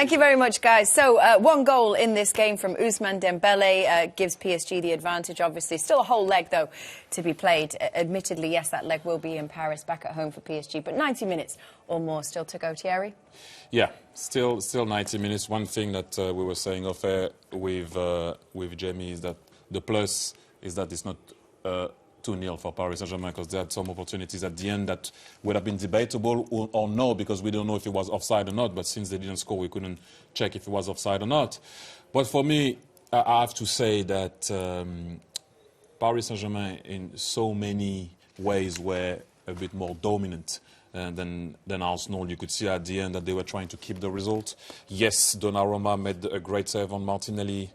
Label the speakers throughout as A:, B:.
A: Thank you very much, guys. So, one goal in this game from Ousmane Dembele gives PSG the advantage, obviously. Still a whole leg, though, to be played. Admittedly, yes, that leg will be in Paris, back at home for PSG. But 90 minutes or more still to go, Thierry?
B: Yeah, still 90 minutes. One thing that we were saying off air with Jamie is that the plus is that it's not 2-0 for Paris Saint-Germain, because they had some opportunities at the end that would have been debatable or no, because we don't know if it was offside or not. But since they didn't score, we couldn't check if it was offside or not. But for me, I have to say that Paris Saint-Germain in so many ways were a bit more dominant than Arsenal. You could see at the end that they were trying to keep the result. Yes, Donnarumma made a great save on Martinelli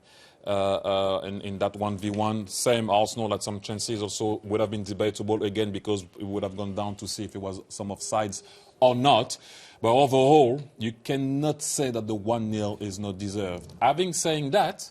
B: in that 1v1. Same, Arsenal had some chances, also would have been debatable again, because it would have gone down to see if it was some offsides or not. But overall, you cannot say that the 1-0 is not deserved. Having saying that,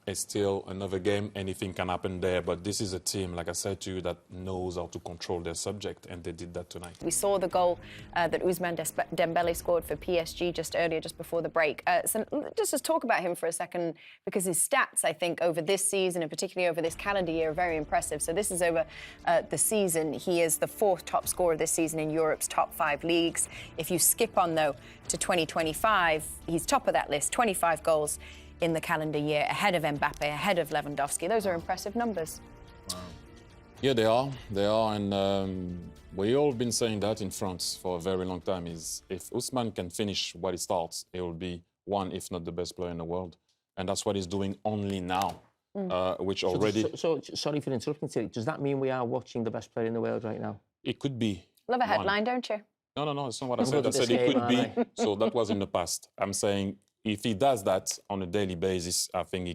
B: it's still another game. Anything can happen there. But this is a team, like I said to you, that knows how to control their subject, and they did that tonight. We
A: saw the goal that Ousmane Dembele scored for PSG just earlier, just before the break. So just talk about him for a second, because his stats, I think, over this season, and particularly over this calendar year, are very impressive. So this is over the season. He is the 4th top scorer this season in Europe's top 5 leagues. If you skip on, though, to 2025, he's top of that list, 25 goals in the calendar year, ahead of Mbappe, ahead of Lewandowski. Those are impressive numbers.
B: Wow. Yeah, they are. They are. And we all been saying that in France for a very long time, is if Ousmane can finish what he starts, he will be one, if not the best player in the world. And that's what he's doing only now, which already...
C: So, sorry for interrupting, Thierry. Does that mean we are watching the best player in the world right now?
B: It could be.
A: Love a headline, don't you?
B: No, it's not what I said. I said it could be. So that was in the past. I'm saying, if he does that on a daily basis, I think he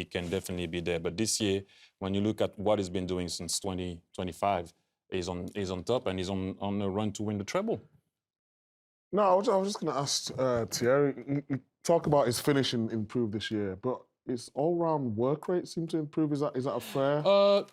B: can definitely be there. But this year, when you look at what he's been doing since 2025, he's on top, and he's on a run to win the treble.
D: No, I was just going to ask Thierry, you talk about his finishing improved this year, but his all-round work rate seemed to improve. Is that a fair...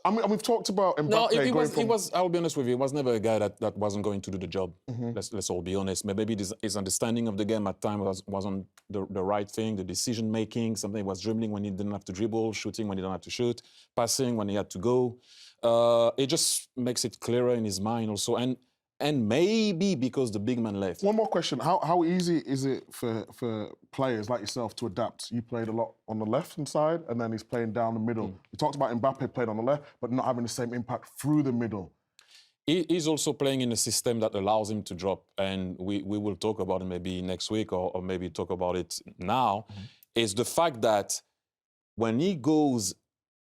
D: I mean, we've talked about Mbappe.
B: No, he was. I'll be honest with you. He was never a guy that wasn't going to do the job. Let's all be honest. Maybe his understanding of the game at times was on the right thing, the decision making. Something was dribbling when he didn't have to dribble, shooting when he didn't have to shoot, passing when he had to go. It just makes it clearer in his mind also, and maybe because the big man left.
D: One more question: How easy is it for players like yourself to adapt? You played a lot on the left-hand side, and then he's playing down the middle. You talked about Mbappe played on the left, but not having the same impact through the middle.
B: He's also playing in a system that allows him to drop, and we will talk about it maybe next week, or maybe talk about it now. Is the fact that when he goes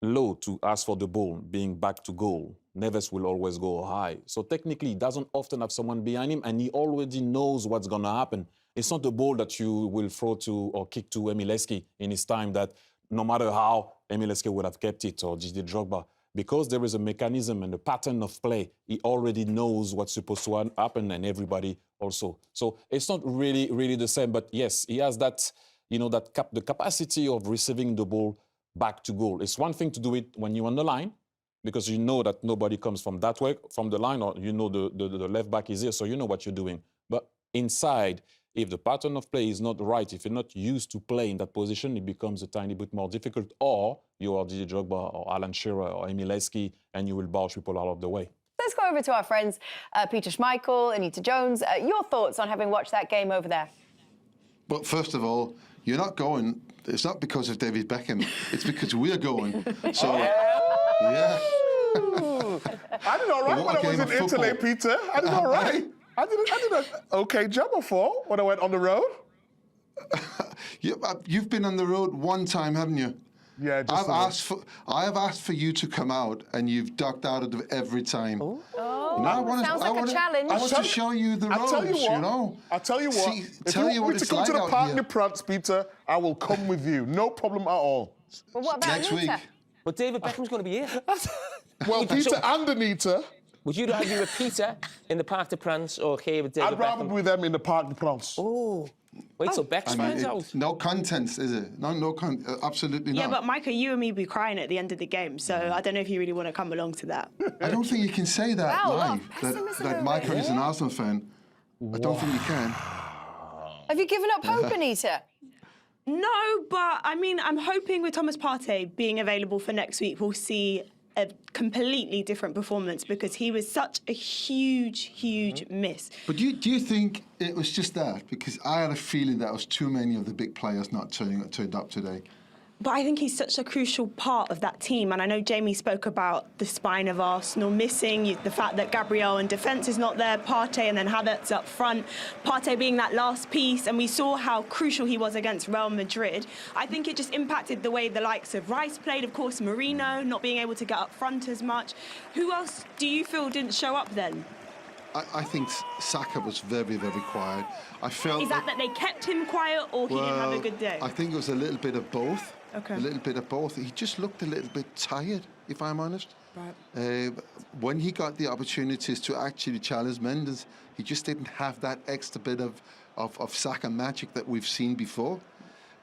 B: low to ask for the ball, being back to goal, Neves will always go high. So technically, he doesn't often have someone behind him, and he already knows what's going to happen. It's not the ball that you will throw to or kick to Emilescu in his time, that no matter how Emilescu would have kept it, or Didier Drogba. Because there is a mechanism and a pattern of play, he already knows what's supposed to happen, and everybody also. So it's not really the same, but yes, he has that, the capacity of receiving the ball back to goal. It's one thing to do it when you're on the line, because you know that nobody comes from that way, from the line, or the left back is here, so you know what you're doing. But inside, if the pattern of play is not right, if you're not used to play in that position, it becomes a tiny bit more difficult. Or you are Didier Drogba or Alan Shearer or Emilescu, and you will barge people out of the way.
A: Let's go over to our friends Peter Schmeichel, Anita Jones. Your thoughts on having watched that game over there?
E: Well, first of all, you're not going. It's not because of David Beckham. It's because we're going. So, yeah.
D: I did all right when I was in Italy, Peter. I did all right. I did an okay job before when I went on the road.
E: You've been on the road one time, haven't you?
D: Yeah,
E: I have asked for you to come out, and you've ducked out of it every time.
A: Oh, sounds like a challenge.
E: I want to show you the ropes,
D: I'll tell you what. If you want me to come to the Parc des Princes, Peter, I will come with you. No problem at all.
A: Well, what about
E: next week?
C: But David Beckham's going to be here.
D: Well, Peter and Anita.
C: Would you rather be with Peter in the Parc des Princes or here with David Beckham?
D: I'd rather be with them in the Parc des Princes.
C: Oh. Wait till Bex finds out.
E: No contents, is it? Absolutely not.
F: Yeah, but Michael, you and me be crying at the end of the game, so I don't know if you really want to come along to that.
E: I don't think you can say that live, that Michael is an Arsenal fan. I don't think you can.
A: Have you given up hope, Anita?
F: No, but I mean, I'm hoping with Thomas Partey being available for next week, we'll see a completely different performance because he was such a huge miss.
E: But do you think it was just that? Because I had a feeling that was too many of the big players not turned up today.
F: But I think he's such a crucial part of that team. And I know Jamie spoke about the spine of Arsenal missing, the fact that Gabriel in defence is not there, Partey and then Havertz up front, Partey being that last piece. And we saw how crucial he was against Real Madrid. I think it just impacted the way the likes of Rice played, of course, Marino not being able to get up front as much. Who else do you feel didn't show up then?
E: I think Saka was very quiet. I felt
F: Is that they kept him quiet or he didn't have a good day?
E: I think it was a little bit of both.
F: Okay.
E: A little bit of both. He just looked a little bit tired, if I'm honest.
F: Right.
E: When he got the opportunities to actually challenge Mendes, he just didn't have that extra bit of Saka magic that we've seen before.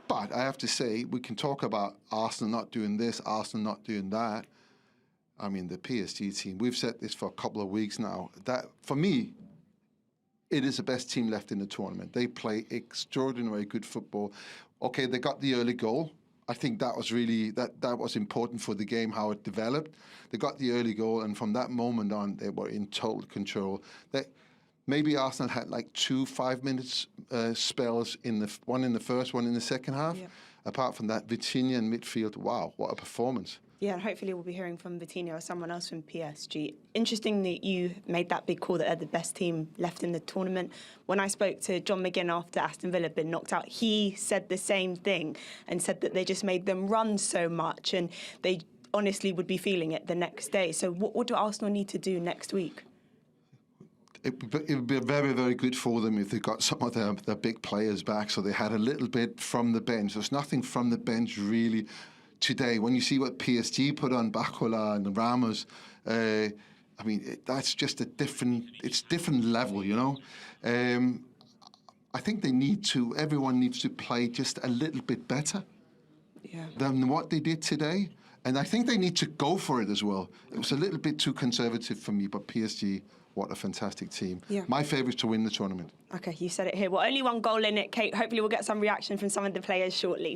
E: But I have to say, we can talk about Arsenal not doing this, Arsenal not doing that. I mean, the PSG team, we've said this for a couple of weeks now, that for me, it is the best team left in the tournament. They play extraordinarily good football. Okay, they got the early goal. I think that was really, that was important for the game, how it developed. They got the early goal, and from that moment on, they were in total control. Maybe Arsenal had like 2 5-minute spells, one in the first, one in the second half.
F: Yeah.
E: Apart from that, Vitinha in midfield, wow, what a performance.
F: Yeah, and hopefully we'll be hearing from Vitinha or someone else from PSG. Interesting that you made that big call that they're the best team left in the tournament. When I spoke to John McGinn after Aston Villa had been knocked out, he said the same thing and said that they just made them run so much and they honestly would be feeling it the next day. So what do Arsenal need to do next week?
E: It would be very good for them if they got some of their big players back, so they had a little bit from the bench. There's nothing from the bench really today. When you see what PSG put on Bacola and Ramos, I mean, that's just it's different level, you know. I think everyone needs to play just a little bit better than what they did today. And I think they need to go for it as well. It was a little bit too conservative for me, but PSG, what a fantastic team.
F: Yeah.
E: My favourites to win the tournament.
F: Okay, you said it here. Well, only one goal in it, Kate. Hopefully we'll get some reaction from some of the players shortly.